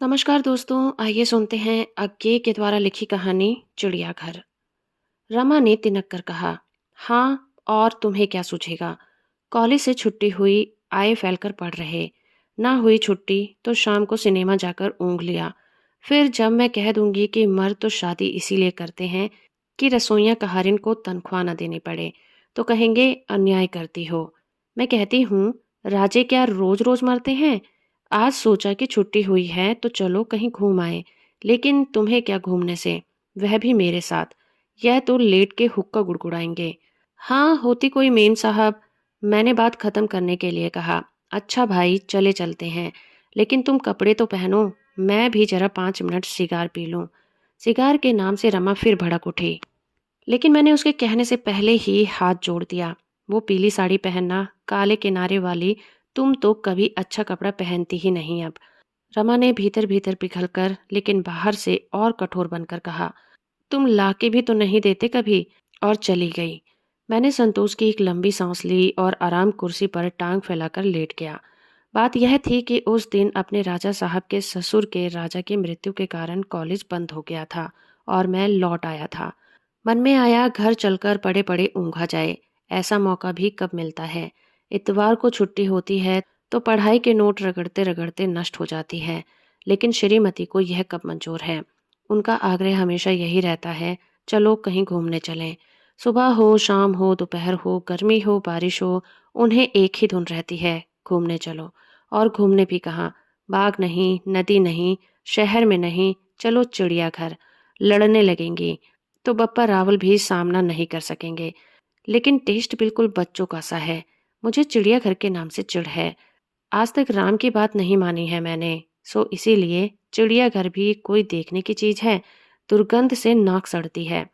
नमस्कार दोस्तों, आइए सुनते हैं अज्ञे के द्वारा लिखी कहानी चिड़ियाघर। रमा ने तिनक कर कहा, हाँ, और तुम्हें क्या सूझेगा? कॉलेज से छुट्टी हुई, आए फैलकर पढ़ रहे। ना हुई छुट्टी तो शाम को सिनेमा जाकर ऊँघ लिया। फिर जब मैं कह दूंगी कि मर्द तो शादी इसीलिए करते हैं कि रसोइया कहारिन को तनख्वाह न देनी पड़े, तो कहेंगे अन्याय करती हो। मैं कहती हूँ, राजे क्या रोज रोज मरते हैं? आज सोचा कि छुट्टी हुई है तो चलो कहीं घूम आए, लेकिन तुम्हें क्या घूमने से, वह भी मेरे साथ। यह तो लेट के हुक्का गुड़गुड़ाएंगे। हाँ, होती कोई मेम साहब। मैंने बात खत्म करने के लिए कहा, अच्छा भाई चले चलते हैं, लेकिन तुम कपड़े तो पहनो। मैं भी जरा 5 मिनट सिगार पी लूं। सिगार के नाम से रमा फिर भड़क उठी, लेकिन मैंने उसके कहने से पहले ही हाथ जोड़ दिया। वो पीली साड़ी पहनना, काले किनारे वाली, तुम तो कभी अच्छा कपड़ा पहनती ही नहीं अब। रमा ने भीतर भीतर पिघल कर लेकिन बाहर से और कठोर बनकर कहा, तुम लाके भी तो नहीं देते कभी। और चली गई। मैंने संतोष की एक लंबी सांस ली और आराम कुर्सी पर टांग फैलाकर लेट गया। बात यह थी कि उस दिन अपने राजा साहब के ससुर के राजा की मृत्यु के कारण कॉलेज बंद हो गया था और मैं लौट आया था। मन में आया घर चलकर पड़े पड़े ऊँघा जाए। ऐसा मौका भी कब मिलता है। इतवार को छुट्टी होती है तो पढ़ाई के नोट रगड़ते रगड़ते नष्ट हो जाती है, लेकिन श्रीमती को यह कब मंजूर है। उनका आग्रह हमेशा यही रहता है, चलो कहीं घूमने चलें। सुबह हो, शाम हो, दोपहर हो, गर्मी हो, बारिश हो, उन्हें एक ही धुन रहती है, घूमने चलो। और घूमने भी कहाँ? बाग नहीं, नदी नहीं, शहर में नहीं, चलो चिड़ियाघर। लड़ने लगेंगी तो बप्पा रावल भी सामना नहीं कर सकेंगे। लेकिन टेस्ट बिल्कुल बच्चों का सा है। मुझे चिड़ियाघर के नाम से चिढ़ है। आज तक राम की बात नहीं मानी है मैंने, सो इसीलिए चिड़ियाघर भी कोई देखने की चीज है? दुर्गंध से नाक सड़ती है।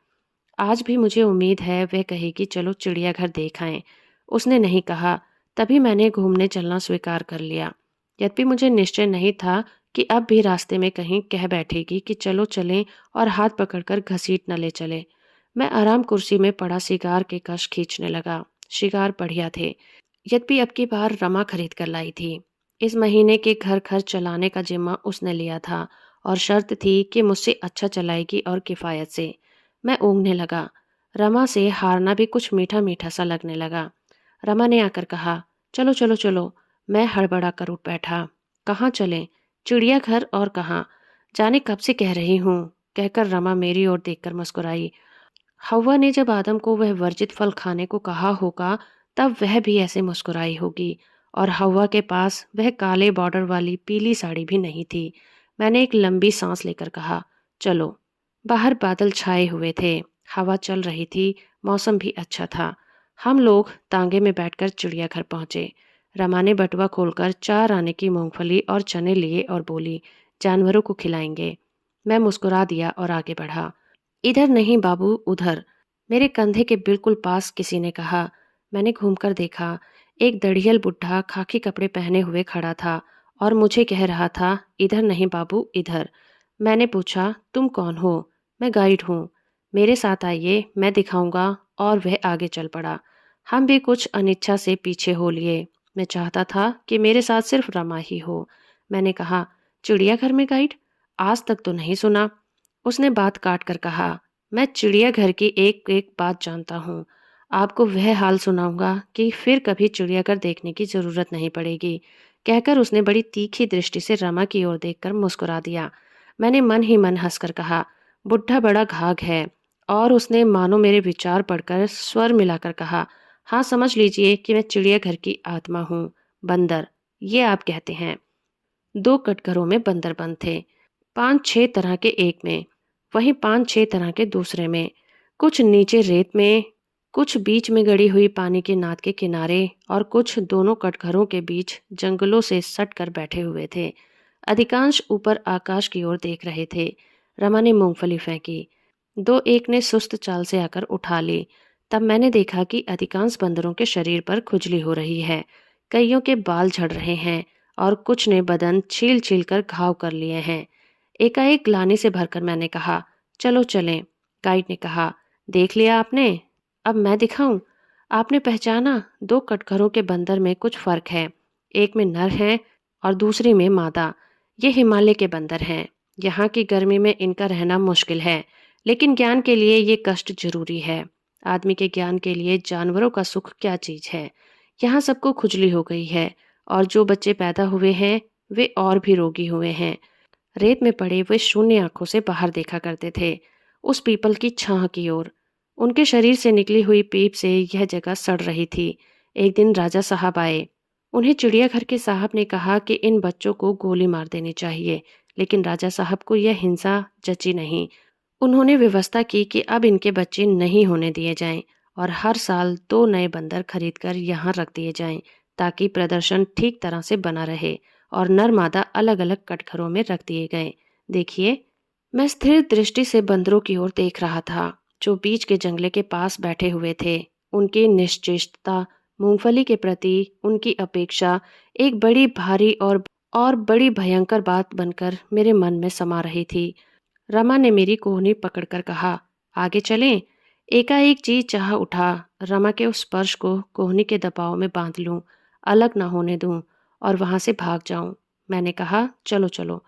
आज भी मुझे उम्मीद है वह कहेगी चलो चिड़ियाघर देख आएं। उसने नहीं कहा, तभी मैंने घूमने चलना स्वीकार कर लिया। यद्यपि मुझे निश्चय नहीं था कि अब भी रास्ते में कहीं कह बैठेगी कि चलो चलें और हाथ पकड़कर घसीट न ले चले। मैं आराम कुर्सी में पड़ा सिगार के कश खींचने लगा। शिगार बढ़िया थे। यद्यपि अब की बार रमा खरीद कर लाई थी। इस महीने के घर खर्च चलाने का जिम्मा उसने लिया था और शर्त थी कि मुझसे अच्छा चलाएगी और किफायत से। मैं ऊँघने लगा। रमा से हारना भी कुछ मीठा मीठा सा लगने लगा। रमा ने आकर कहा, चलो चलो चलो। मैं हड़बड़ा कर उठ बैठा। कहाँ चलें? चिड़ियाघर और कहाँ? जाने कब से कह रही हूँ, कहकर रमा मेरी ओर देखकर मुस्कुराई। हव्वा ने जब आदम को वह वर्जित फल खाने को कहा होगा, तब वह भी ऐसे मुस्कुराई होगी। और हव्वा के पास वह काले बॉर्डर वाली पीली साड़ी भी नहीं थी। मैंने एक लंबी सांस लेकर कहा, चलो। बाहर बादल छाए हुए थे, हवा चल रही थी, मौसम भी अच्छा था। हम लोग तांगे में बैठकर चिड़ियाघर पहुंचे। रमा ने बटुआ खोलकर 4 आने की मूंगफली और चने लिए और बोली, जानवरों को खिलाएंगे। मैं मुस्कुरा दिया और आगे बढ़ा। इधर नहीं बाबू, उधर। मेरे कंधे के बिल्कुल पास किसी ने कहा। मैंने घूमकर देखा। एक दड़ियल बुढ़ा खाकी कपड़े पहने हुए खड़ा था और मुझे कह रहा था, इधर नहीं बाबू, इधर। मैंने पूछा, तुम कौन हो? मैं गाइड हूँ। मेरे साथ आइए, मैं दिखाऊंगा। और वह आगे चल पड़ा। हम भी कुछ अनिच्छा से पीछे हो लिए। मैं चाहता था कि मेरे साथ सिर्फ रमा ही हो। मैंने कहा, चिड़ियाघर में गाइड? आज तक तो नहीं सुना। उसने बात काट कर कहा, मैं चिड़ियाघर की एक एक बात जानता हूँ। आपको वह हाल सुनाऊंगा कि फिर कभी चिड़ियाघर देखने की जरूरत नहीं पड़ेगी। कहकर उसने बड़ी तीखी दृष्टि से रमा की ओर देखकर मुस्कुरा दिया। मैंने मन ही मन हंसकर कहा, बुढ़ा बड़ा घाघ है। और उसने मानो मेरे विचार पढ़कर स्वर मिलाकर कहा, हाँ, समझ लीजिए कि मैं चिड़ियाघर की आत्मा हूँ। बंदर, ये आप कहते हैं। 2 कटघरों में बंदर बंद थे। 5-6 तरह के एक में, वहीं 5-6 तरह के दूसरे में। कुछ नीचे रेत में, कुछ बीच में गड़ी हुई पानी की नाद के किनारे और कुछ दोनों कटघरों के बीच जंगलों से सट कर बैठे हुए थे। अधिकांश ऊपर आकाश की ओर देख रहे थे। रमा ने मूंगफली फेंकी। 2-1 ने सुस्त चाल से आकर उठा ली। तब मैंने देखा कि अधिकांश बंदरों के शरीर पर खुजली हो रही है। कईयों के बाल झड़ रहे हैं और कुछ ने बदन छील छील कर घाव कर लिए हैं। एकाएक ग्लानि से भरकर मैंने कहा, चलो चलें। गाइड ने कहा, देख लिया आपने? अब मैं दिखाऊं? आपने पहचाना? 2 कटघरों के बंदर में कुछ फर्क है। एक में नर है और दूसरी में मादा। ये हिमालय के बंदर हैं। यहाँ की गर्मी में इनका रहना मुश्किल है, लेकिन ज्ञान के लिए ये कष्ट जरूरी है। आदमी के ज्ञान के लिए जानवरों का सुख क्या चीज है। यहाँ सबको खुजली हो गई है, और जो बच्चे पैदा हुए हैं वे और भी रोगी हुए हैं। रेत में पड़े वे शून्य आंखों से बाहर देखा करते थे, उस पीपल की छाह की ओर। उनके शरीर से निकली हुई पीप से यह जगह सड़ रही थी। एक दिन राजा साहब आए। उन्हें चिड़ियाघर के साहब ने कहा कि इन बच्चों को गोली मार देनी चाहिए, लेकिन राजा साहब को यह हिंसा जची नहीं। उन्होंने व्यवस्था की कि अब इनके बच्चे नहीं होने दिए जाएं, और हर साल 2 नए बंदर खरीदकर यहाँ रख दिए जाएं, ताकि प्रदर्शन ठीक तरह से बना रहे। और नर मादा अलग अलग कटघरों में रख दिए गए। देखिए, मैं स्थिर दृष्टि से बंदरों की ओर देख रहा था, जो बीच के जंगले के पास बैठे हुए थे। उनकी निश्चेष्टता, मूंगफली के प्रति उनकी अपेक्षा एक बड़ी भारी और बड़ी भयंकर बात बनकर मेरे मन में समा रही थी। रमा ने मेरी कोहनी पकड़कर कहा, आगे चलें। एकाएक जी चाह उठा, रमा के उस स्पर्श को कोहनी के दबाव में बांध लूं, अलग न होने दूं और वहां से भाग जाऊं। मैंने कहा, चलो चलो,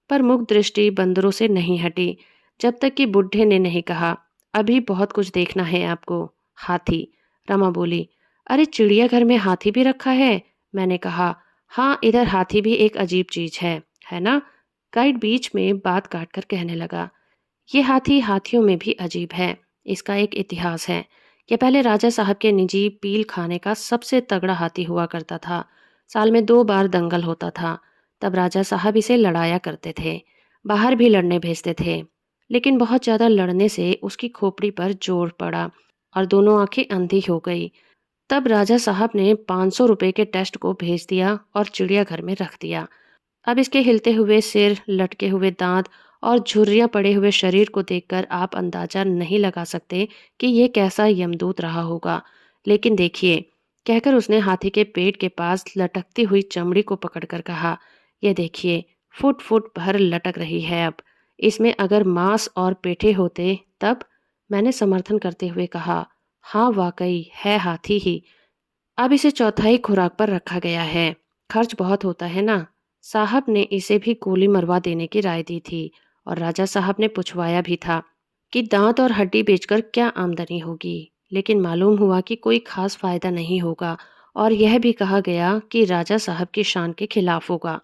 पर मुख दृष्टि बंदरों से नहीं हटी, जब तक कि बुढ़े ने नहीं कहा, अभी बहुत कुछ देखना है आपको। हाथी। रमा बोली, अरे चिड़ियाघर में हाथी भी रखा है। मैंने कहा, हाँ, इधर हाथी भी एक अजीब चीज है ना। गाइड बीच में बात काटकर कहने लगा, ये हाथी हाथियों में भी अजीब है। इसका एक इतिहास है। यह पहले राजा साहब के निजी पील खाने का सबसे तगड़ा हाथी हुआ करता था। साल में 2 बार दंगल होता था। तब राजा साहब इसे लड़ाया करते थे, बाहर भी लड़ने भेजते थे। लेकिन बहुत ज्यादा लड़ने से उसकी खोपड़ी पर जोर पड़ा और दोनों आंखें अंधी हो गई। तब राजा साहब ने 500 रुपए के टेस्ट को भेज दिया और चिड़ियाघर में रख दिया। अब इसके हिलते हुए सिर, लटके हुए दांत और झुर्रियां पड़े हुए शरीर को देखकर आप अंदाजा नहीं लगा सकते कि ये कैसा यमदूत रहा होगा। लेकिन देखिए, कहकर उसने हाथी के पेट के पास लटकती हुई चमड़ी को पकड़कर कहा, ये देखिए, फुट फुट भर लटक रही है। अब इसमें अगर मांस और पेठे होते तब। मैंने समर्थन करते हुए कहा, हाँ वाकई है हाथी ही। अब इसे चौथाई खुराक पर रखा गया है। खर्च बहुत होता है ना। साहब ने इसे भी गोली मरवा देने की राय दी थी, और राजा साहब ने पूछवाया भी था कि दांत और हड्डी बेचकर क्या आमदनी होगी। लेकिन मालूम हुआ कि कोई खास फायदा नहीं होगा, और यह भी कहा गया कि राजा साहब की शान के खिलाफ होगा।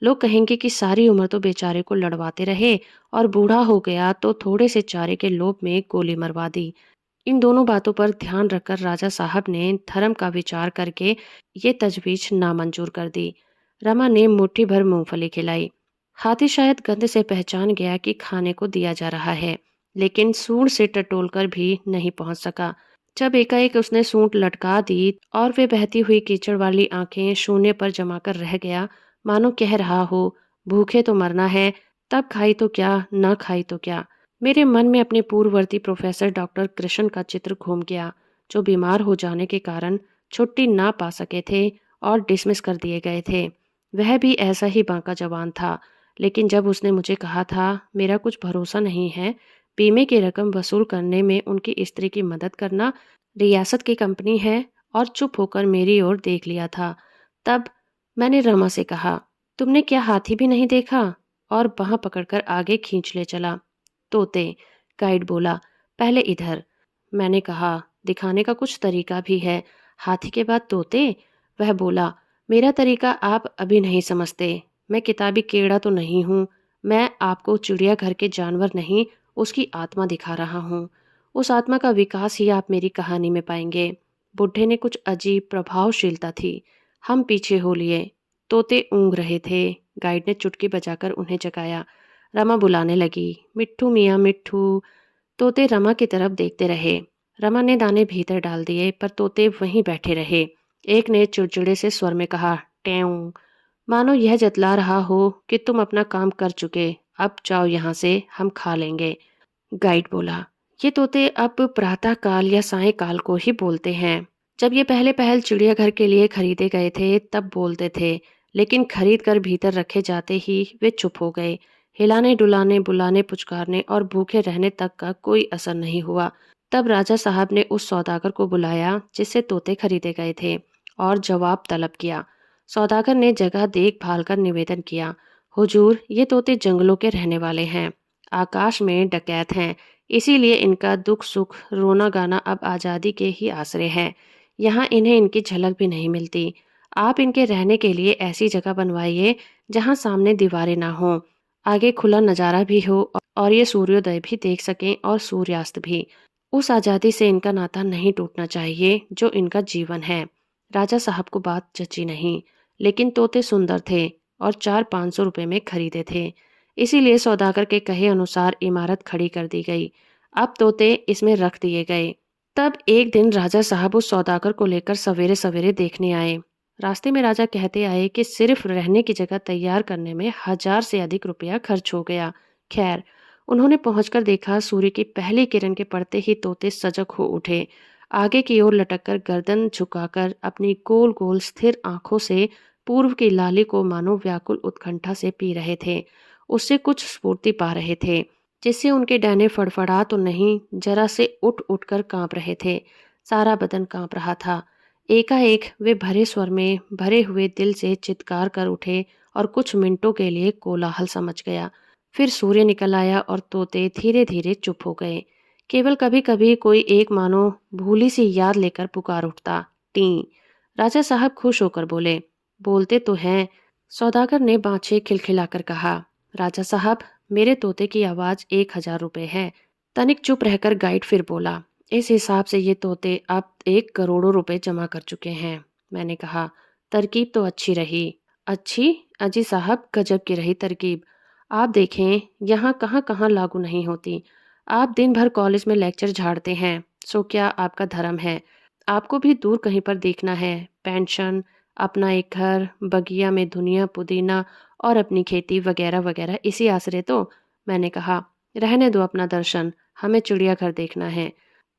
लोग कहेंगे कि सारी उम्र तो बेचारे को लड़वाते रहे, और बूढ़ा हो गया तो थोड़े से चारे के लोभ में गोली मरवा दी। इन दोनों बातों पर ध्यान रखकर राजा साहब ने धर्म का विचार करके ये तजवीज नामंजूर कर दी। रमा ने मुट्ठी भर मूंगफली खिलाई। हाथी शायद गंध से पहचान गया कि खाने को दिया जा रहा है, लेकिन सूंड से टटोलकर भी नहीं पहुंच सका। जब एकाएक उसने सूंड लटका दी और वे बहती हुई कीचड़ वाली आंखें शून्य पर जमाकर रह गया, मानो कह रहा हो, भूखे तो मरना है, तब खाई तो क्या, न खाई तो क्या। मेरे मन में अपने पूर्ववर्ती प्रोफेसर डॉक्टर कृष्ण का चित्र घूम गया, जो बीमार हो जाने के कारण छुट्टी ना पा सके थे और डिसमिस कर दिए गए थे। वह भी ऐसा ही बांका जवान था। लेकिन जब उसने मुझे कहा था, मेरा कुछ भरोसा नहीं है, बीमे की रकम वसूल करने में उनकी स्त्री की मदद करना, रियासत की कंपनी है, और चुप होकर मेरी ओर देख लिया था, तब मैंने रमा से कहा, तुमने क्या हाथी भी नहीं देखा? और बांह पकड़कर आगे खींच ले चला। तोते। गाइड बोला, पहले इधर। मैंने कहा, दिखाने का कुछ तरीका भी है, हाथी के बाद तोते। वह बोला, मेरा तरीका आप अभी नहीं समझते। मैं किताबी कीड़ा तो नहीं हूँ। मैं आपको चिड़ियाघर के जानवर नहीं, उसकी आत्मा दिखा रहा हूँ। उस आत्मा का विकास ही आप मेरी कहानी में पाएंगे। बुढ़े ने कुछ अजीब प्रभावशीलता थी। हम पीछे हो लिए। तोते ऊँघ रहे थे। गाइड ने चुटकी बजाकर उन्हें जगाया। रमा बुलाने लगी, मिट्ठू मियाँ मिट्ठू। तोते रमा की तरफ देखते रहे। रमा ने दाने भीतर डाल दिए, पर तोते वहीं बैठे रहे। एक ने चिड़चिड़े से स्वर में कहा, टेऊ, मानो यह जतला रहा हो कि तुम अपना काम कर चुके, अब जाओ यहाँ से, हम खा लेंगे। गाइड बोला, ये तोते अब प्रातः काल या साय काल को ही बोलते हैं। जब ये पहले पहल चिड़ियाघर के लिए खरीदे गए थे तब बोलते थे, लेकिन खरीद कर भीतर रखे जाते ही वे चुप हो गए। हिलाने डुलाने, बुलाने पुचकारने और भूखे रहने तक का कोई असर नहीं हुआ। तब राजा साहब ने उस सौदागर को बुलाया जिससे तोते खरीदे गए थे, और जवाब तलब किया। सौदागर ने जगह देख भाल कर निवेदन किया, हुजूर, ये तोते जंगलों के रहने वाले हैं, आकाश में डकैत हैं, इसीलिए इनका दुख सुख रोना गाना अब आज़ादी के ही आसरे है। यहाँ इन्हें इनकी झलक भी नहीं मिलती। आप इनके रहने के लिए ऐसी जगह बनवाइए जहाँ सामने दीवारें ना हो, आगे खुला नज़ारा भी हो और ये सूर्योदय भी देख सकें और सूर्यास्त भी। उस आज़ादी से इनका नाता नहीं टूटना चाहिए जो इनका जीवन है। राजा साहब को बात जची नहीं, लेकिन तोते सुंदर थे और 400-500 रुपए में खरीदे थे। इसीलिए सौदागर के कहे अनुसार इमारत खड़ी कर दी गई। अब तोते इसमें रख दिए गए। तब एक दिन राजा साहब उस सौदागर को लेकर सवेरे सवेरे देखने आए। रास्ते में राजा कहते आए कि सिर्फ रहने की जगह तैयार करने में 1000 से अधिक रुपया खर्च हो गया। खैर, उन्होंने पहुंचकर देखा, सूर्य की पहली किरण के पड़ते ही तोते सजग हो उठे। आगे की ओर लटककर गर्दन झुकाकर अपनी गोल गोल स्थिर आंखों से पूर्व की लाली को मानो व्याकुल उत्कंठा से पी रहे थे। उससे कुछ स्फूर्ति पा रहे थे, जिससे उनके डैने फड़फड़ा तो नहीं, जरा से उठ उठकर कांप रहे थे। सारा बदन कांप रहा था। एकाएक वे भरे स्वर में भरे हुए दिल से चित्कार कर उठे और कुछ मिनटों के लिए कोलाहल समझ गया। फिर सूर्य निकल आया और तोते धीरे धीरे चुप हो गए। केवल कभी कभी कोई एक मानो भूली सी याद लेकर पुकार उठता, टी। राजा साहब खुश होकर बोले, बोलते तो हैं। सौदागर ने बाँछें खिलखिलाकर कहा, राजा साहब, मेरे तोते की आवाज़ 1000 रुपये है। तनिक चुप रहकर गाइड फिर बोला, इस हिसाब से ये तोते अब 1 करोड़ रुपए जमा कर चुके हैं। मैंने कहा, तरकीब तो अच्छी रही। अच्छी? अजी साहब, गजब की रही तरकीब। आप देखें, यहाँ कहाँ कहाँ लागू नहीं होती। आप दिन भर कॉलेज में लेक्चर झाड़ते हैं, सो क्या आपका धर्म है? आपको भी दूर कहीं पर देखना है, पेंशन, अपना एक घर, बगिया में धनिया पुदीना और अपनी खेती वगैरह वगैरह, इसी आसरे तो। मैंने कहा, रहने दो अपना दर्शन, हमें चिड़ियाघर देखना है।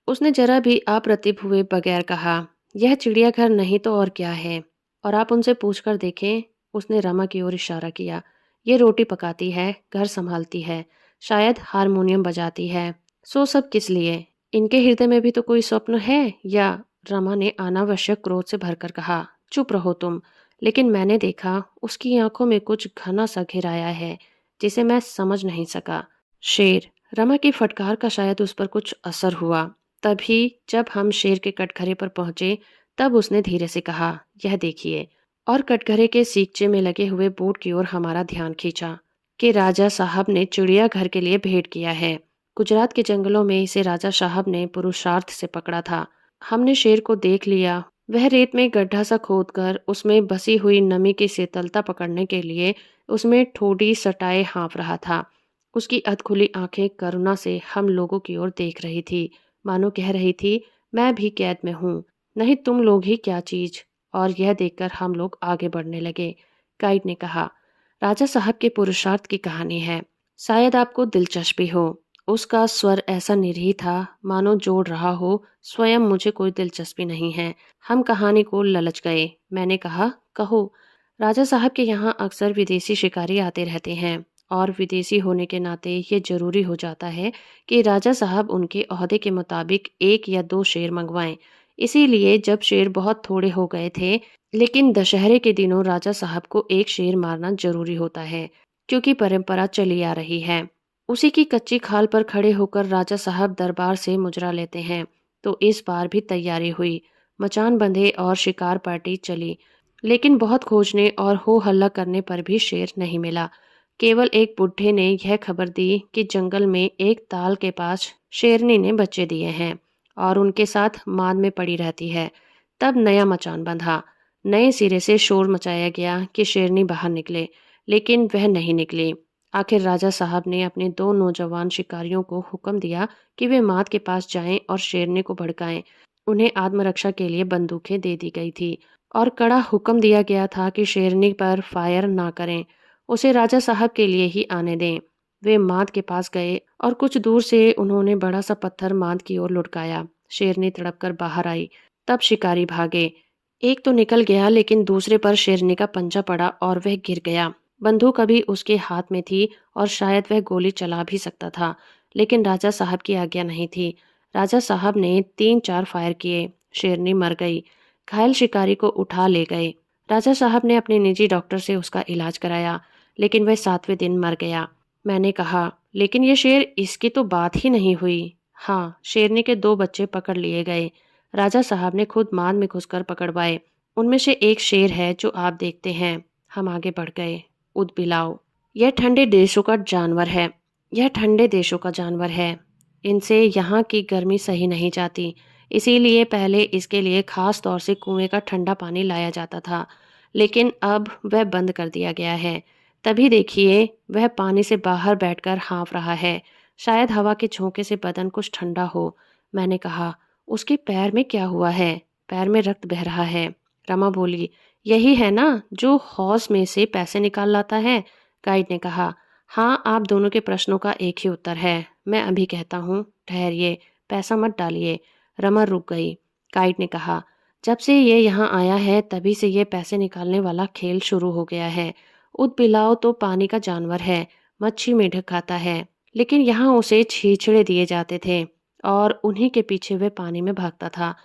उसने जरा भी अप्रतिभ हुए बगैर कहा, यह चिड़ियाघर नहीं तो और क्या है? और आप उनसे पूछकर देखें। उसने रमा की ओर इशारा किया। ये रोटी पकाती है, घर संभालती है, शायद हारमोनियम बजाती है। सो सब किस लिए? इनके हृदय में भी तो कोई स्वप्न है या? रमा ने अनावश्यक क्रोध से भरकर कहा, चुप रहो तुम। लेकिन मैंने देखा, उसकी आंखों में कुछ घना सा घिराया है, जिसे मैं समझ नहीं सका। शेर। रमा की फटकार का शायद उस पर कुछ असर हुआ। तभी जब हम शेर के कटघरे पर पहुंचे, तब उसने धीरे से कहा, यह देखिए। और कटघरे के सीकचे में लगे हुए बोर्ड की ओर हमारा ध्यान खींचा कि राजा साहब ने चिड़ियाघर के लिए भेंट किया है। गुजरात के जंगलों में इसे राजा साहब ने पुरुषार्थ से पकड़ा था। हमने शेर को देख लिया। वह रेत में गड्ढा सा खोदकर उसमें बसी हुई नमी की शीतलता पकड़ने के लिए उसमें ठोड़ी सटाए हाँफ रहा था। उसकी अधखुली आंखें करुणा से हम लोगों की ओर देख रही थी, मानो कह रही थी, मैं भी कैद में हूँ, नहीं तुम लोग ही क्या चीज। और यह देखकर हम लोग आगे बढ़ने लगे। गाइड ने कहा, राजा साहब के पुरुषार्थ की कहानी है, शायद आपको दिलचस्पी हो। उसका स्वर ऐसा निरीह था, मानो जोड़ रहा हो, स्वयं मुझे कोई दिलचस्पी नहीं है। हम कहानी को ललच गए। मैंने कहा, कहो। राजा साहब के यहाँ अक्सर विदेशी शिकारी आते रहते हैं और विदेशी होने के नाते ये जरूरी हो जाता है कि राजा साहब उनके ओहदे के मुताबिक 1 या 2 शेर मंगवाएं। इसीलिए जब शेर बहुत थोड़े हो गए थे, लेकिन दशहरे के दिनों राजा साहब को 1 शेर मारना जरूरी होता है, क्योंकि परंपरा चली आ रही है। उसी की कच्ची खाल पर खड़े होकर राजा साहब दरबार से मुजरा लेते हैं। तो इस बार भी तैयारी हुई। मचान बंधे और शिकार पार्टी चली, लेकिन बहुत खोजने और हो हल्ला करने पर भी शेर नहीं मिला। केवल एक बुढ़े ने यह खबर दी कि जंगल में एक ताल के पास शेरनी ने बच्चे दिए हैं और उनके साथ माद में पड़ी रहती है। तब नया मचान बंधा। नए सिरे से शोर मचाया गया कि शेरनी बाहर निकले, लेकिन वह नहीं निकली। आखिर राजा साहब ने अपने 2 नौजवान शिकारियों को हुक्म दिया कि वे माद के पास जाएं और शेरनी को भड़काएं। उन्हें आत्मरक्षा के लिए बंदूकें दे दी गई थी और कड़ा हुक्म दिया गया था कि शेरनी पर फायर ना करें, उसे राजा साहब के लिए ही आने दें। वे माद के पास गए और कुछ दूर से उन्होंने बड़ा सा पत्थर माद की ओर लुढ़काया। शेरनी तड़प कर बाहर आई। तब शिकारी भागे। एक तो निकल गया, लेकिन दूसरे पर शेरनी का पंजा पड़ा और वह गिर गया। बंदूक अभी उसके हाथ में थी और शायद वह गोली चला भी सकता था, लेकिन राजा साहब की आज्ञा नहीं थी। राजा साहब ने 3-4 फायर किए। शेरनी मर गई। घायल शिकारी को उठा ले गए। राजा साहब ने अपने निजी डॉक्टर से उसका इलाज कराया, लेकिन वह 7वें दिन मर गया। मैंने कहा, लेकिन ये शेर, इसकी तो बात ही नहीं हुई। हाँ, शेरनी के 2 बच्चे पकड़ लिए गए। राजा साहब ने खुद मान में घुसकर पकड़वाए। उनमें से एक शेर है जो आप देखते हैं। हम आगे बढ़ गए। ऊदबिलाव, यह ठंडे देशों का जानवर है। यह ठंडे देशों का जानवर है। इनसे यहाँ की गर्मी सही नहीं जाती, इसीलिए पहले इसके लिए खास तौर से कुएं का ठंडा पानी लाया जाता था, लेकिन अब वह बंद कर दिया गया है। तभी देखिए, वह पानी से बाहर बैठकर हाँफ रहा है। शायद हवा के झोंके से बदन कुछ ठंडा हो। मैंने कहा, उसके पैर में क्या हुआ है? पैर में रक्त बह रहा है। रमा बोली, यही है ना जो हौज में से पैसे निकाल लाता है। गाइड ने कहा, हाँ, आप दोनों के प्रश्नों का एक ही उत्तर है। मैं अभी कहता हूँ, ठहरिए, पैसा मत डालिए। रमा रुक गई। गाइड ने कहा, जब से ये यहाँ आया है तभी से ये पैसे निकालने वाला खेल शुरू हो गया है। ऊदबिलाव तो पानी का जानवर है, मच्छी मेढक खाता है, लेकिन यहाँ उसे छींछड़े दिए जाते थे और उन्हीं के पीछे वह पानी में भागता था।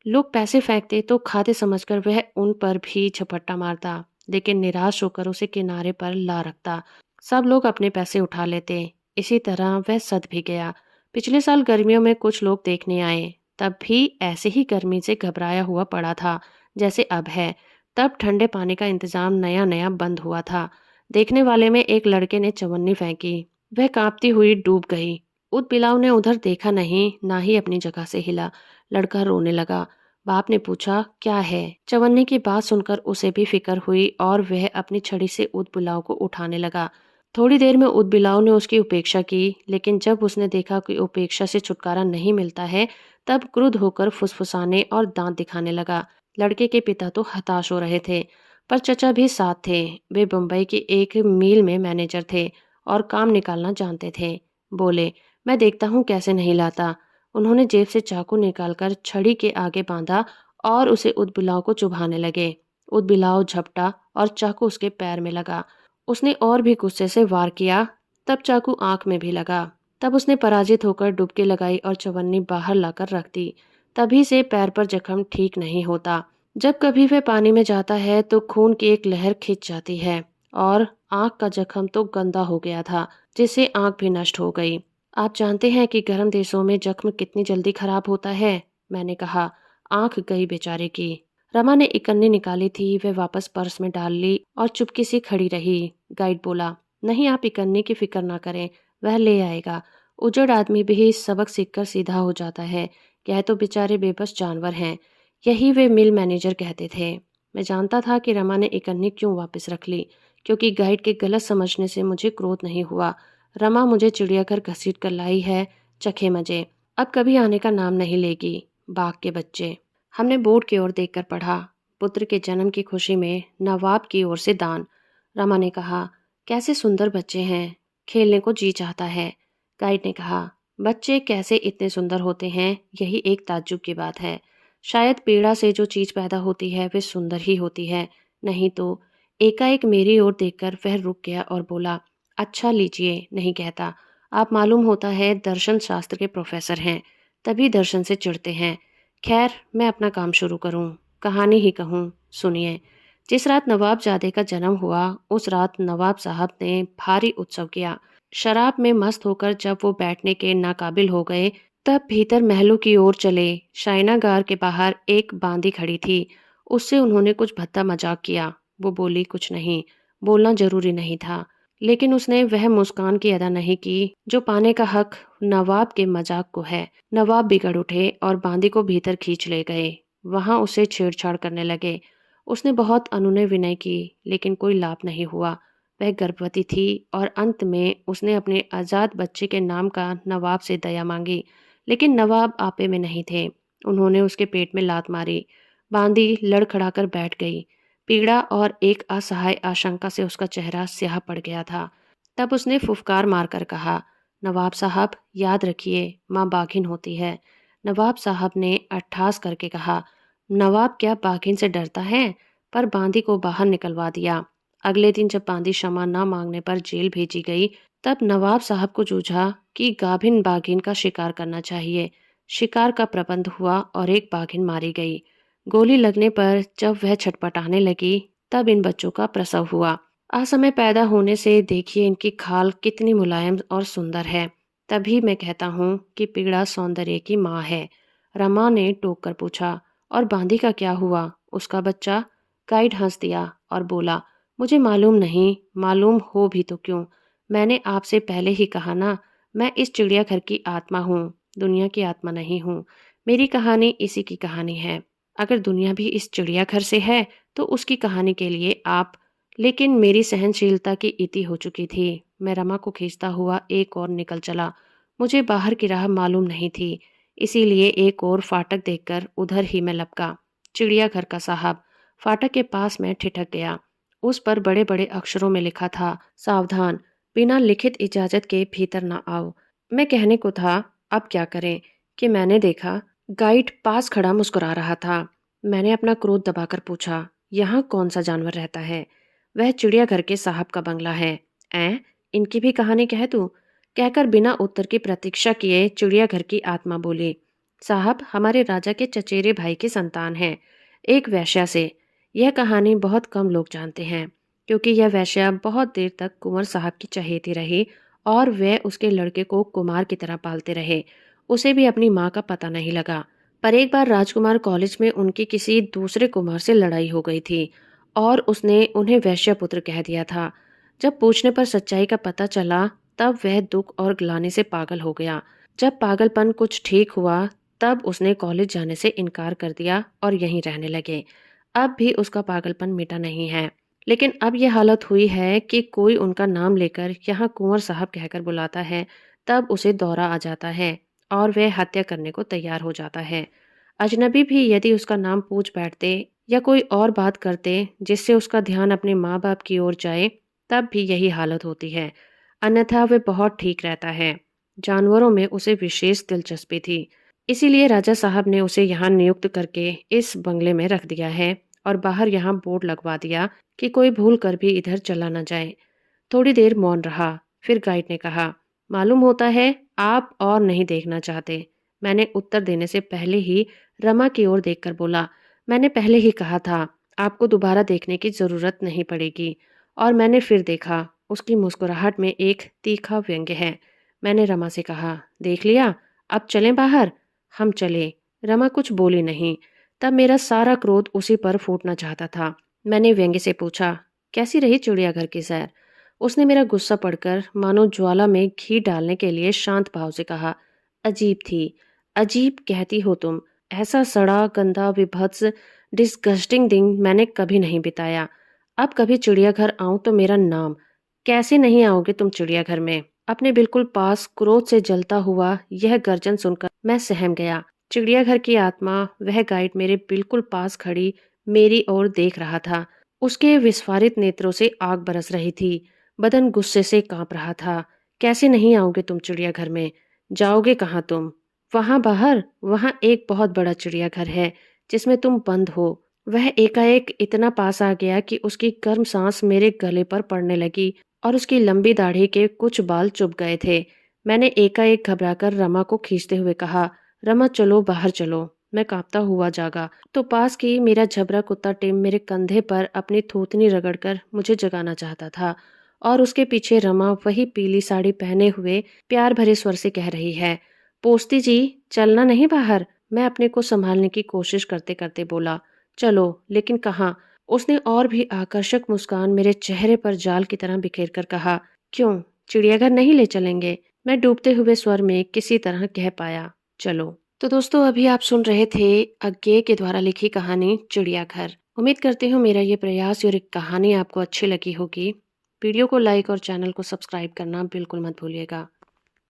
लोग पैसे फेंकते तो खाते समझकर वह उन पर भी झपट्टा मारता, लेकिन निराश होकर उसे किनारे पर ला रखता। सब लोग अपने पैसे उठा लेते। इसी तरह वह सद भी गया। पिछले साल गर्मियों में कुछ लोग देखने आए, तब भी ऐसे ही गर्मी से घबराया हुआ पड़ा था जैसे अब है। तब ठंडे पानी का इंतजाम नया नया बंद हुआ था। देखने वाले में एक लड़के ने चवन्नी फेंकी। वह कांपती हुई डूब गई। ऊदबिलाव ने उधर देखा नहीं, ना ही अपनी जगह से हिला। लड़का रोने लगा। बाप ने पूछा, क्या है? चवन्नी की बात सुनकर उसे भी फिक्र हुई और वह अपनी छड़ी से ऊदबिलाव को उठाने लगा। थोड़ी देर में ऊदबिलाव ने उसकी उपेक्षा की, लेकिन जब उसने देखा कि उपेक्षा से छुटकारा नहीं मिलता है, तब क्रुद्ध होकर फुसफुसाने और दांत दिखाने लगा। लड़के के पिता तो हताश हो रहे थे, पर चचा भी साथ थे। वे बम्बई के एक मिल में मैनेजर थे और काम निकालना जानते थे। बोले, मैं देखता हूँ कैसे नहीं लाता। उन्होंने जेब से चाकू निकालकर छड़ी के आगे बांधा और उसे ऊदबिलाव को चुभाने लगे। ऊदबिलाव झपटा और चाकू उसके पैर में लगा। उसने और भी गुस्से से वार किया, तब चाकू आंख में भी लगा। तब उसने पराजित होकर डुबकी लगाई और चवन्नी बाहर लाकर रख दी। तभी से पैर पर जख्म ठीक नहीं होता। जब कभी वह पानी में जाता है तो खून की एक लहर खिंच जाती है और आंख का जख्म तो गंदा हो गया था, जिससे आंख भी नष्ट हो गई। आप जानते हैं कि गर्म देशों में जख्म कितनी जल्दी खराब होता है? मैंने कहा। आंख गई बेचारे की। रमा ने इकन्नी निकाली थी, वह वापस पर्स में डाल ली और चुपकी सी खड़ी रही। गाइड बोला, नहीं, आप इकन्नी की फिक्र ना करें, वह ले आएगा। उजड़ आदमी भी सबक सीखकर सीधा हो जाता है। यह तो बेचारे बेबस जानवर हैं। यही वे मिल मैनेजर कहते थे। मैं जानता था कि रमा ने इकन्नी क्यों वापस रख ली, क्योंकि गाइड के गलत समझने से मुझे क्रोध नहीं हुआ। रमा मुझे चिड़ियाघर घसीट कर लाई है, चखे मजे। अब कभी आने का नाम नहीं लेगी। बाघ के बच्चे। हमने बोर्ड की ओर देखकर पढ़ा, पुत्र के जन्म की खुशी में नवाब की ओर से दान। रमा ने कहा, कैसे सुंदर बच्चे हैं, खेलने को जी चाहता है। गाइड ने कहा, बच्चे कैसे इतने सुंदर होते हैं, यही एक ताज्जुब की बात है। शायद पीड़ा से जो चीज पैदा होती है वे सुंदर ही होती है, नहीं तो। एकाएक मेरी ओर देखकर वह रुक गया और बोला, अच्छा लीजिए, नहीं कहता। आप मालूम होता है दर्शन शास्त्र के प्रोफेसर हैं, तभी दर्शन से चिढ़ते हैं। खैर, मैं अपना काम शुरू करूं, कहानी ही कहूं, सुनिए। जिस रात नवाबजादे का जन्म हुआ, उस रात नवाब साहब ने भारी उत्सव किया। शराब में मस्त होकर जब वो बैठने के नाकाबिल हो गए, तब भीतर महलों की ओर चले। शायनागार के बाहर एक बांदी खड़ी थी, उससे उन्होंने कुछ भद्दा मजाक किया। वो बोली कुछ नहीं, बोलना जरूरी नहीं था, लेकिन उसने वह मुस्कान की अदा नहीं की जो पाने का हक नवाब के मजाक को है। नवाब बिगड़ उठे और बांदी को भीतर खींच ले गए। वहां उसे छेड़छाड़ करने लगे। उसने बहुत अनुनय विनय की, लेकिन कोई लाभ नहीं हुआ। वह गर्भवती थी और अंत में उसने अपने आजाद बच्चे के नाम का नवाब से दया मांगी, लेकिन नवाब आपे में नहीं थे। उन्होंने उसके पेट में लात मारी। बांदी लड़खड़ाकर बैठ गई। पीड़ा और एक असहाय आशंका से उसका चेहरा स्याह पड़ गया था। तब उसने फुफकार मारकर कहा, नवाब साहब, याद रखिए, माँ बाघिन होती है। नवाब साहब ने अट्ठास करके कहा, नवाब क्या बाघिन से डरता है? पर बांदी को बाहर निकलवा दिया। अगले दिन जब बांदी क्षमा न मांगने पर जेल भेजी गई, तब नवाब साहब को जूझा कि गाभिन बाघिन का शिकार करना चाहिए। शिकार का प्रबंध हुआ और एक बाघिन मारी गई। गोली लगने पर जब वह छटपटाने लगी, तब इन बच्चों का प्रसव हुआ। असमय पैदा होने से देखिए इनकी खाल कितनी मुलायम और सुंदर है। तभी मैं कहता हूँ कि पीड़ा सौंदर्य की माँ है। रमा ने टोक कर पूछा, और बांदी का क्या हुआ? उसका बच्चा? गाइड हंस दिया और बोला, मुझे मालूम नहीं, मालूम हो भी तो क्यों? मैंने आपसे पहले ही कहा ना, मैं इस चिड़ियाघर की आत्मा हूँ, दुनिया की आत्मा नहीं हूँ। मेरी कहानी इसी की कहानी है। अगर दुनिया भी इस चिड़ियाघर से है तो उसकी कहानी के लिए आप। लेकिन मेरी सहनशीलता की इति हो चुकी थी। मैं रमा को खींचता हुआ एक और निकल चला। मुझे बाहर की राह मालूम नहीं थी, इसीलिए एक और फाटक देखकर उधर ही मैं लपका। चिड़ियाघर का साहब। फाटक के पास मैं ठिठक गया। उस पर बड़े बड़े अक्षरों में लिखा था, सावधान, बिना लिखित इजाजत के भीतर ना आओ। मैं कहने को था, अब क्या करें, कि मैंने देखा गाइड पास खड़ा मुस्कुरा रहा था। मैंने अपना क्रोध दबाकर पूछा, यहाँ कौन सा जानवर रहता है? वह चिड़ियाघर के साहब का बंगला है। ऐं, इनकी भी कहानी कह तू? कहकर बिना उत्तर की प्रतीक्षा किए चिड़ियाघर की आत्मा बोली, साहब हमारे राजा के चचेरे भाई की संतान है, एक वैश्या से। यह कहानी बहुत कम लोग जानते हैं, क्योंकि यह वैश्या बहुत देर तक कुंवर साहब की चहेती रही और वह उसके लड़के को कुमार की तरह पालते रहे। उसे भी अपनी माँ का पता नहीं लगा। पर एक बार राजकुमार कॉलेज में उनकी किसी दूसरे कुमार से लड़ाई हो गई थी और उसने उन्हें वैश्यपुत्र कह दिया था। जब पूछने पर सच्चाई का पता चला, तब वह दुख और ग्लानि से पागल हो गया। जब पागलपन कुछ ठीक हुआ, तब उसने कॉलेज जाने से इनकार कर दिया और यहीं रहने लगे। अब भी उसका पागलपन मिटा नहीं है। लेकिन अब यह हालत हुई है कि कोई उनका नाम लेकर यहाँ कुंवर साहब कहकर बुलाता है, तब उसे दौरा आ जाता है और वह हत्या करने को तैयार हो जाता है। अजनबी भी यदि उसका नाम पूछ बैठते या कोई और बात करते जिससे उसका ध्यान अपने माँ बाप की ओर जाए, तब भी यही हालत होती है। अन्यथा वह बहुत ठीक रहता है। जानवरों में उसे विशेष दिलचस्पी थी, इसीलिए राजा साहब ने उसे यहाँ नियुक्त करके इस बंगले में रख दिया है और बाहर यहाँ बोर्ड लगवा दिया कि कोई भूल कर भी इधर चला न जाए। थोड़ी देर मौन रहा, फिर गाइड ने कहा, मालूम होता है आप और नहीं देखना चाहते। मैंने उत्तर देने से पहले ही रमा की ओर देखकर बोला, मैंने पहले ही कहा था, आपको दोबारा देखने की जरूरत नहीं पड़ेगी। और मैंने फिर देखा, उसकी मुस्कुराहट में एक तीखा व्यंग्य है। मैंने रमा से कहा, देख लिया, अब चलें बाहर? हम चले। रमा कुछ बोली नहीं। तब मेरा सारा क्रोध उसी पर फूटना चाहता था। मैंने व्यंग्य से पूछा, कैसी रही चिड़ियाघर की सैर? उसने मेरा गुस्सा पढ़कर मानो ज्वाला में घी डालने के लिए शांत भाव से कहा, अजीब थी। अजीब कहती हो तुम? ऐसा सड़ा गंदा विभत्स डिस्गस्टिंग दिन मैंने कभी नहीं बिताया। अब कभी चिड़ियाघर आऊं तो मेरा नाम। कैसे नहीं आओगे तुम चिड़ियाघर में? अपने बिल्कुल पास क्रोध से जलता हुआ यह गर्जन सुनकर मैं सहम गया। चिड़ियाघर की आत्मा, वह गाइड मेरे बिल्कुल पास खड़ी मेरी ओर देख रहा था। उसके विस्फारित नेत्रों से आग बरस रही थी। बदन गुस्से से कांप रहा था। कैसे नहीं आओगे तुम चिड़ियाघर में? जाओगे कहाँ तुम? वहां बाहर, वहां एक बहुत बड़ा चिड़ियाघर है जिसमें तुम बंद हो। वह एकाएक इतना पास आ गया कि उसकी गर्म सांस मेरे गले पर पड़ने लगी और उसकी लंबी दाढ़ी के कुछ बाल चुभ गए थे। मैंने एकाएक घबराकर रमा को खींचते हुए कहा, रमा चलो बाहर चलो। मैं कांपता हुआ जागा तो पास की मेरा झबरा कुत्ता टिम मेरे कंधे पर अपनी थूथनी रगड़कर मुझे जगाना चाहता था और उसके पीछे रमा वही पीली साड़ी पहने हुए प्यार भरे स्वर से कह रही है, पोस्ती जी, चलना नहीं बाहर? मैं अपने को संभालने की कोशिश करते करते बोला, चलो, लेकिन कहाँ? उसने और भी आकर्षक मुस्कान मेरे चेहरे पर जाल की तरह बिखेर कर कहा, क्यों, चिड़ियाघर नहीं ले चलेंगे? मैं डूबते हुए स्वर में किसी तरह कह पाया, चलो। तो दोस्तों, अभी आप सुन रहे थे अज्ञे के द्वारा लिखी कहानी चिड़ियाघर। उम्मीद करती हूँ मेरा ये प्रयास और एक कहानी आपको अच्छी लगी होगी। वीडियो को लाइक और चैनल को सब्सक्राइब करना बिल्कुल मत भूलिएगा।